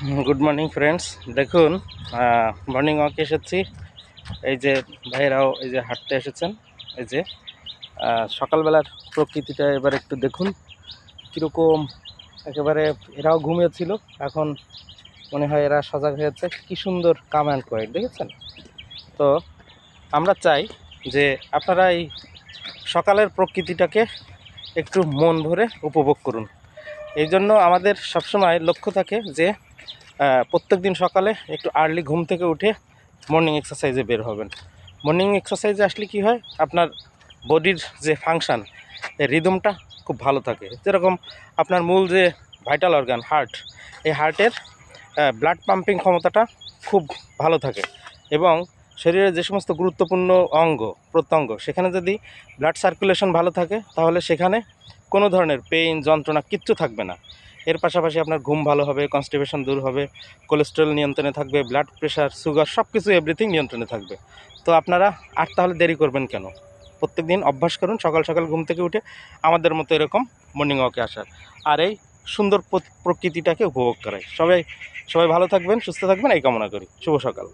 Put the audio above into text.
Good morning friends. দেখুন, morning ওয়াকে এসেছি। এই যে ভাইরাও এই যে হাঁটতে এসেছেন। এই যে সকালবেলার প্রকৃতিটা এবার একটু দেখুন কীরকম। একেবারে এরাও ঘুমিয়েছিল, এখন মনে হয় এরা সজাগ হয়েছে। কি সুন্দর কাম অ্যান্ড কোয়াইট, দেখেছেন? তো আমরা চাই যে আপনারা এই সকালের প্রকৃতিটাকে একটু মন ভরে উপভোগ করুন। এই জন্য আমাদের সবসময় লক্ষ্য থাকে যে প্রত্যেক দিন সকালে একটু আর্লি ঘুম থেকে উঠে মর্নিং এক্সারসাইজে বের হবেন। মর্নিং এক্সারসাইজে আসলে কি হয়, আপনার বডির যে ফাংশান, এই রিদমটা খুব ভালো থাকে। যেরকম আপনার মূল যে ভাইটাল অর্গান হার্ট, এই হার্টের ব্লাড পাম্পিং ক্ষমতাটা খুব ভালো থাকে এবং শরীরের যে সমস্ত গুরুত্বপূর্ণ অঙ্গ প্রত্যঙ্গ, সেখানে যদি ব্লাড সার্কুলেশন ভালো থাকে তাহলে সেখানে কোনো ধরনের পেইন যন্ত্রণা কিচ্ছু থাকবে না। এর পাশাপাশি আপনার ঘুম ভালো হবে, কনস্টিপেশন দূর হবে, কোলেস্টেরল নিয়ন্ত্রণে থাকবে, ব্লাড প্রেশার, সুগার সব কিছু এভরিথিং নিয়ন্ত্রণে থাকবে। তো আপনারা আর তাহলে দেরি করবেন কেন? প্রত্যেক দিন অভ্যাস করুন সকাল সকাল ঘুম থেকে উঠে আমাদের মতো এরকম মর্নিং ওয়াকে আসার, আর এই সুন্দর প্রকৃতিটাকে উপভোগ করায়। সবাই ভালো থাকবেন, সুস্থ থাকবেন, এই কামনা করি। শুভ সকাল।